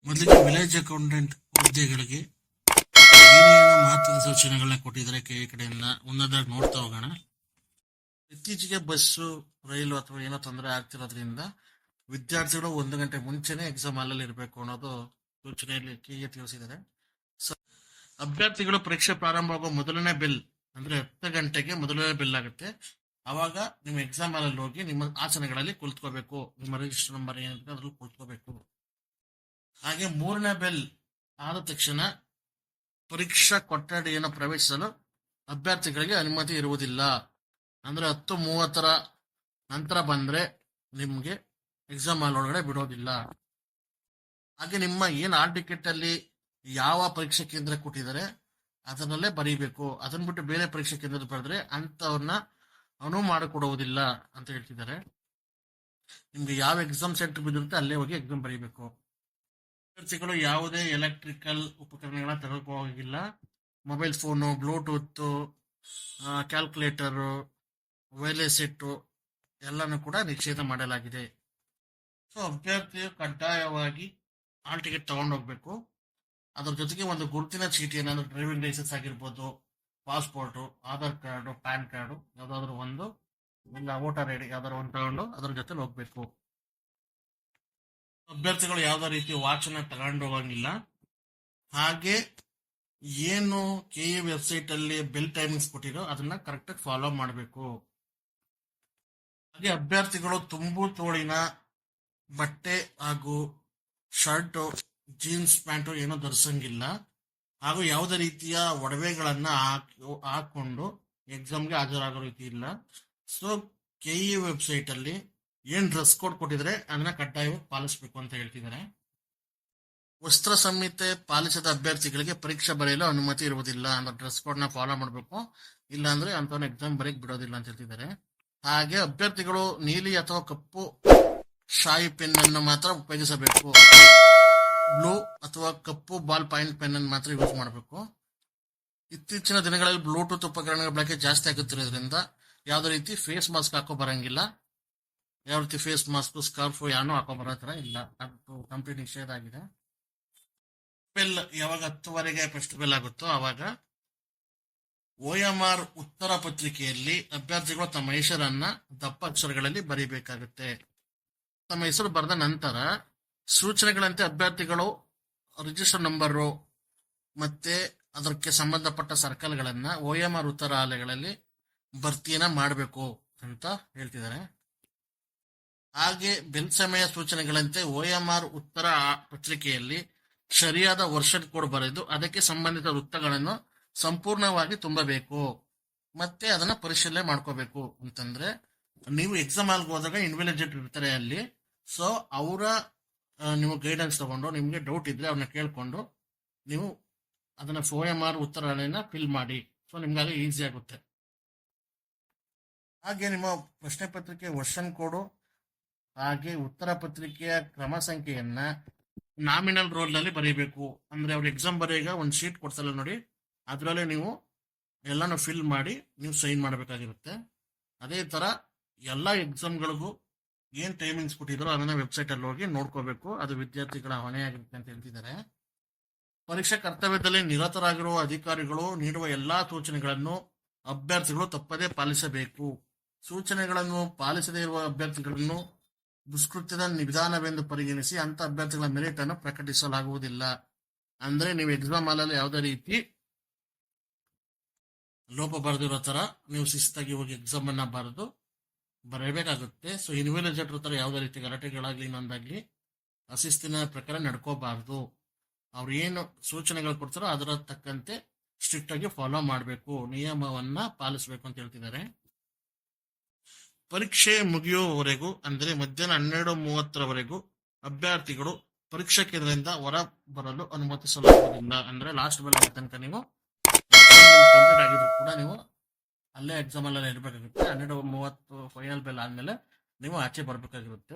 ಮೊದಲಿಗೆ village accountant ಹುದ್ದೆಗಳಿಗೆ ಏನೇನು ಮಹತ್ವದ ಸೂಚನೆಗಳನ್ನ ಕೊಟ್ಟಿದ್ದಾರೆ ಕೆ ಕಡೆಯಿಂದ ಒಂದೊಂದಾಗಿ ನೋಡ್ತಾ ಹೋಗೋಣ. ಇತ್ತೀಚೆಗೆ ಬಸ್ಸು, ರೈಲು ಅಥವಾ ಏನೋ ತೊಂದರೆ ಆಗ್ತಿರೋದ್ರಿಂದ ವಿದ್ಯಾರ್ಥಿಗಳು 1 ಗಂಟೆ ಮುಂಚೆನೆ ಎಕ್ಸಾಮ್ ಹಾಲಲ್ಲಿ ಇರಬೇಕು ಅನ್ನೋದು ಸೂಚನೆಯಲ್ಲಿ ಕೆ ತಿಳಿಸಿದ್ದಾರೆ. ಅಭ್ಯರ್ಥಿಗಳು ಪರೀಕ್ಷೆ ಪ್ರಾರಂಭ ಆಗೋ ಮೊದಲನೇ ಬೆಲ್ ಅಂದ್ರೆ 10 ಗಂಟೆಗೆ ಮೊದಲನೇ ಬೆಲ್ ಆಗುತ್ತೆ. ಅವಾಗ ನಿಮ್ಮ ಎಕ್ಸಾಮ್ ಹಾಲಲ್ಲಿ ಹೋಗಿ ನಿಮ್ಮ ಆಸನಗಳಲ್ಲಿ ಕುಳಿತುಕೋಬೇಕು. ನಿಮ್ಮ ರಿಜಿಸ್ಟರ್ ನಂಬರ್ ಏನಿದೆ ಅದ್ರಲ್ಲಿ ಕುಳಿತುಕೋಬೇಕು. ಹಾಗೆ 3ನೇ ಬೆಲ್ ಆದ ತಕ್ಷಣ ಪರೀಕ್ಷಾ ಕೊಠಡಿಯನ್ನು ಪ್ರವೇಶಿಸಲು ಅಭ್ಯರ್ಥಿಗಳಿಗೆ ಅನುಮತಿ ಇರುವುದಿಲ್ಲ. ಅಂದ್ರೆ 10:30 ನಂತರ ಬಂದ್ರೆ ನಿಮ್ಗೆ ಎಕ್ಸಾಮ್ ಹಾಲ್ ಒಳಗಡೆ ಬಿಡೋದಿಲ್ಲ. ಹಾಗೆ ನಿಮ್ಮ ಏನ್ ಆಲ್ ಟಿಕೆಟ್ ಅಲ್ಲಿ ಯಾವ ಪರೀಕ್ಷಾ ಕೇಂದ್ರ ಕೊಟ್ಟಿದ್ದಾರೆ ಅದನ್ನಲ್ಲೇ ಬರೀಬೇಕು. ಅದನ್ನ ಬಿಟ್ಟು ಬೇರೆ ಪರೀಕ್ಷಾ ಕೇಂದ್ರ ಬರೆದ್ರೆ ಅಂತವನ್ನ ಅನುವು ಮಾಡಿಕೊಡುವುದಿಲ್ಲ ಅಂತ ಹೇಳ್ತಿದ್ದಾರೆ. ನಿಮ್ಗೆ ಯಾವ ಎಕ್ಸಾಮ್ ಸೆಂಟರ್ ಬಿದ್ದಿರುತ್ತೆ ಅಲ್ಲೇ ಹೋಗಿ ಎಕ್ಸಾಮ್ ಬರೀಬೇಕು. ವಿದ್ಯಾರ್ಥಿಗಳು ಯಾವುದೇ ಎಲೆಕ್ಟ್ರಿಕಲ್ ಉಪಕರಣಗಳನ್ನ ತೆಗೆದುಕೋಗಿಲ್ಲ. Mobile phone, bluetooth, calculator, wireless set ಎಲ್ಲನೂ ಕೂಡ ನಿಷೇಧ ಮಾಡಲಾಗಿದೆ. ಸೊ ಅಭ್ಯರ್ಥಿಯು ಕಡ್ಡಾಯವಾಗಿ ಹಾಲ್ ಟಿಕೆಟ್ ತಗೊಂಡೋಗ್ಬೇಕು. ಅದ್ರ ಜೊತೆಗೆ ಒಂದು ಗುರುತಿನ ಚೀಟಿಯನ್ನು ಅಂದ್ರೆ ಡ್ರೈವಿಂಗ್ ಲೈಸೆನ್ಸ್ ಆಗಿರ್ಬೋದು, passport, Aadhaar card, PAN card ಯಾವ್ದಾದ್ರು ಒಂದು, ಇಲ್ಲ ವೋಟರ್ ಐಡಿ ಯಾವ್ದಾದ್ರು ಒಂದು ತಗೊಂಡು ಅದ್ರ ಜೊತೆ ಹೋಗ್ಬೇಕು. ಅಭ್ಯರ್ಥಿಗಳು ಯಾವ್ದೇ ರೀತಿ ವಾಚನ ತಗೊಂಡು ಹೋಗಂಗಿಲ್ಲ. ಹಾಗೆ ಏನು ಕೆ ವೆಬ್ಸೈಟ್ ಅಲ್ಲಿ ಬೆಲ್ ಟೈಮಿಂಗ್ಸ್ ಕೊಟ್ಟಿರೋ ಅದನ್ನ ಕರೆಕ್ಟ್ ಆಗಿ ಫಾಲೋ ಮಾಡಬೇಕು. ಹಾಗೆ ಅಭ್ಯರ್ಥಿಗಳು ತುಂಬು ತೋಳಿನ ಬಟ್ಟೆ ಹಾಗೂ ಶರ್ಟ್, ಜೀನ್ಸ್ ಪ್ಯಾಂಟು ಏನೋ ಧರಿಸಂಗಿಲ್ಲ. ಹಾಗೂ ಯಾವುದೇ ರೀತಿಯ ಒಡವೆಗಳನ್ನ ಹಾಕೊಂಡು ಎಕ್ಸಾಮ್ಗೆ ಹಾಜರಾಗೋ ರೀತಿ ಇಲ್ಲ. ಸೊ ಕೆಇ ವೆಬ್ಸೈಟ್ ಅಲ್ಲಿ ಏನ್ ಡ್ರೆಸ್ ಕೋಡ್ ಕೊಟ್ಟಿದ್ರೆ ಅದನ್ನ ಕಡ್ಡಾಯವಾಗಿ ಪಾಲಿಸಬೇಕು ಅಂತ ಹೇಳ್ತಿದ್ದಾರೆ. ವಸ್ತ್ರ ಸಂಹಿತೆ ಪಾಲಿಸದ ಅಭ್ಯರ್ಥಿಗಳಿಗೆ ಪರೀಕ್ಷೆ ಬರೆಯಲು ಅನುಮತಿ ಇರುವುದಿಲ್ಲ. ಅಂದ್ರೆ ಡ್ರೆಸ್ ಕೋಡ್ ನ ಫಾಲೋ ಮಾಡಬೇಕು, ಇಲ್ಲ ಅಂದ್ರೆ ಅಂತವನ್ನ ಎಕ್ಸಾಮ್ ಬರೆಯಕ್ ಬಿಡೋದಿಲ್ಲ ಅಂತ ಹೇಳ್ತಿದ್ದಾರೆ. ಹಾಗೆ ಅಭ್ಯರ್ಥಿಗಳು ನೀಲಿ ಅಥವಾ ಕಪ್ಪು ಶಾಯಿ ಪೆನ್ ಅನ್ನು ಮಾತ್ರ ಉಪಯೋಗಿಸಬೇಕು. ಬ್ಲೂ ಅಥವಾ ಕಪ್ಪು ಬಾಲ್ ಪಾಯಿಂಟ್ ಪೆನ್ ಅನ್ನು ಮಾತ್ರ ಯೂಸ್ ಮಾಡಬೇಕು. ಇತ್ತೀಚಿನ ದಿನಗಳಲ್ಲಿ ಬ್ಲೂಟೂತ್ ಉಪಕರಣಗಳ ಬಳಕೆ ಜಾಸ್ತಿ ಆಗುತ್ತಿರೋದ್ರಿಂದ ಯಾವುದೇ ರೀತಿ ಫೇಸ್ ಮಾಸ್ಕ್ ಹಾಕೋ ಬರಂಗಿಲ್ಲ. ಯಾವ ರೀತಿ ಫೇಸ್ ಮಾಸ್ಕ್, ಸ್ಕಾರ್ಫ್ ಯಾನು ಹಾಕೋ ಬರೋ ತರ ಇಲ್ಲ. ಅದು ಕಂಪ್ಲೀಟ್ ನಿಷೇಧ ಆಗಿದೆ. ಬೆಲ್ ಯಾವಾಗ 10:00 ಫಸ್ಟ್ ಬೆಲ್ ಆಗುತ್ತೋ ಅವಾಗ OMR ಉತ್ತರ ಪತ್ರಿಕೆಯಲ್ಲಿ ಅಭ್ಯರ್ಥಿಗಳು ತಮ್ಮ ಹೆಸರನ್ನ ದಪ್ಪ ಅಕ್ಷರಗಳಲ್ಲಿ ಬರೀಬೇಕಾಗುತ್ತೆ. ತಮ್ಮ ಹೆಸರು ಬರೆದ ನಂತರ ಸೂಚನೆಗಳಂತೆ ಅಭ್ಯರ್ಥಿಗಳು ರಿಜಿಸ್ಟರ್ ನಂಬರು ಮತ್ತೆ ಅದಕ್ಕೆ ಸಂಬಂಧಪಟ್ಟ ಸರ್ಕಲ್ಗಳನ್ನ OMR ಉತ್ತರಾಲಯಗಳಲ್ಲಿ ಭರ್ತಿಯನ್ನ ಮಾಡಬೇಕು ಅಂತ ಹೇಳ್ತಿದ್ದಾರೆ. ಹಾಗೆ ಬೆಲ್ ಸಮಯ ಸೂಚನೆಗಳಂತೆ OMR ಉತ್ತರ ಪತ್ರಿಕೆಯಲ್ಲಿ ಸರಿಯಾದ ವರ್ಷನ್ ಕೋಡ್ ಬರೆದು ಅದಕ್ಕೆ ಸಂಬಂಧಿತ ವೃತ್ತಗಳನ್ನು ಸಂಪೂರ್ಣವಾಗಿ ತುಂಬಬೇಕು. ಮತ್ತೆ ಅದನ್ನ ಪರಿಶೀಲನೆ ಮಾಡ್ಕೋಬೇಕು. ಅಂತಂದ್ರೆ ನೀವು ಎಕ್ಸಾಮ್ ಹಾಲ್ಗೆ ಹೋದಾಗ ಇನ್ವಿಜಿಲೇಟರ್ ಇರ್ತಾರೆ ಅಲ್ಲಿ. ಸೊ ಅವರ ನೀವು ಗೈಡೆನ್ಸ್ ತಗೊಂಡು ನಿಮ್ಗೆ ಡೌಟ್ ಇದ್ರೆ ಅವ್ರನ್ನ ಕೇಳ್ಕೊಂಡು ನೀವು ಅದನ್ನ OMR ಉತ್ತರಾಲಯನ ಫಿಲ್ ಮಾಡಿ. ಸೊ ನಿಮ್ಗಾಗ ಈಸಿ ಆಗುತ್ತೆ. ಹಾಗೆ ನಿಮ್ಮ ಪ್ರಶ್ನೆ ಪತ್ರಿಕೆ ವರ್ಷನ್ ಕೋಡು ಹಾಗೆ ಉತ್ತರ ಪತ್ರಿಕೆಯ ಕ್ರಮ ಸಂಖ್ಯೆಯನ್ನ ನಾಮಿನಲ್ ರೋಲ್ ನಲ್ಲಿ ಬರೀಬೇಕು. ಅಂದ್ರೆ ಅವ್ರು ಎಕ್ಸಾಮ್ ಬರೆಯಾಗ ಒಂದು ಶೀಟ್ ಕೊಡ್ಸಲ್ಲ ನೋಡಿ, ಅದರಲ್ಲೇ ನೀವು ಎಲ್ಲಾನು ಫಿಲ್ ಮಾಡಿ ನೀವು ಸೈನ್ ಮಾಡಬೇಕಾಗಿರುತ್ತೆ. ಅದೇ ತರ ಎಲ್ಲಾ ಎಕ್ಸಾಮ್ಗಳಿಗೂ ಏನ್ ಟೈಮಿಂಗ್ಸ್ ಕೊಟ್ಟಿದ್ರು ಅದನ್ನ ವೆಬ್ಸೈಟ್ ಅಲ್ಲಿ ಹೋಗಿ ನೋಡ್ಕೋಬೇಕು. ಅದು ವಿದ್ಯಾರ್ಥಿಗಳ ಹೊಣೆಯಾಗಿರುತ್ತೆ ಅಂತ ಹೇಳ್ತಿದ್ದಾರೆ. ಪರೀಕ್ಷಾ ಕರ್ತವ್ಯದಲ್ಲಿ ನಿರತರಾಗಿರುವ ಅಧಿಕಾರಿಗಳು ನೀಡುವ ಎಲ್ಲಾ ಸೂಚನೆಗಳನ್ನು ಅಭ್ಯರ್ಥಿಗಳು ತಪ್ಪದೇ ಪಾಲಿಸಬೇಕು. ಸೂಚನೆಗಳನ್ನು ಪಾಲಿಸದೇ ಇರುವ ಅಭ್ಯರ್ಥಿಗಳನ್ನು ದುಷ್ಕೃತ್ಯದ ವಿಧಾನವೆಂದು ಪರಿಗಣಿಸಿ ಅಂತ ಅಭ್ಯರ್ಥಿಗಳ ಮೆರಿಟ್ ಅನ್ನು ಪ್ರಕಟಿಸಲಾಗುವುದಿಲ್ಲ. ಅಂದ್ರೆ ನೀವು ಎಕ್ಸಾಮ್ ಹಾಲಲ್ಲಿ ಯಾವುದೇ ರೀತಿ ಲೋಪ ಬರೆದಿರೋ ತರ ನೀವು ಶಿಸ್ತಾಗಿ ಹೋಗಿ ಎಕ್ಸಾಮ್ ಅನ್ನ ಬರೆಯಬೇಕಾಗುತ್ತೆ. ಸೊ ಇನ್ವಿಜಿಲೇಟರ್ ತರ ಯಾವುದೇ ರೀತಿ ಗಲಾಟೆಗಳಾಗ್ಲಿ ಇನ್ನೊಂದಾಗ್ಲಿ ಅಶಿಸ್ತಿನ ಪ್ರಕಾರ ನಡ್ಕೋಬಾರ್ದು. ಅವ್ರು ಏನು ಸೂಚನೆಗಳು ಕೊಡ್ತಾರೋ ಅದರ ತಕ್ಕಂತೆ ಸ್ಟ್ರಿಕ್ಟ್ ಆಗಿ ಫಾಲೋ ಮಾಡಬೇಕು, ನಿಯಮವನ್ನ ಪಾಲಿಸಬೇಕು ಅಂತ ಹೇಳ್ತಿದ್ದಾರೆ. ಪರೀಕ್ಷೆ ಮುಗಿಯುವವರೆಗೂ ಅಂದ್ರೆ ಮಧ್ಯಾಹ್ನ 12:30 ಅಭ್ಯರ್ಥಿಗಳು ಪರೀಕ್ಷಾ ಕೇಂದ್ರದಿಂದ ಹೊರ ಬರಲು ಅನುಮತಿಸಲಾಗುವುದಿಲ್ಲ. ಅಂದ್ರೆ ಲಾಸ್ಟ್ ಬೆಲ್ ಆಗೋ ತನಕ ನೀವು ಕಂಪ್ಲೀಟ್ ಆಗಿದ್ರು ಕೂಡ ನೀವು ಅಲ್ಲೇ ಎಕ್ಸಾಮ್ ಅಲ್ಲೇ ಇರಬೇಕಾಗುತ್ತೆ. 12:30 ಫೈನಲ್ ಬೆಲ್ ಆದ್ಮೇಲೆ ನೀವು ಆಚೆ ಬರ್ಬೇಕಾಗಿರುತ್ತೆ.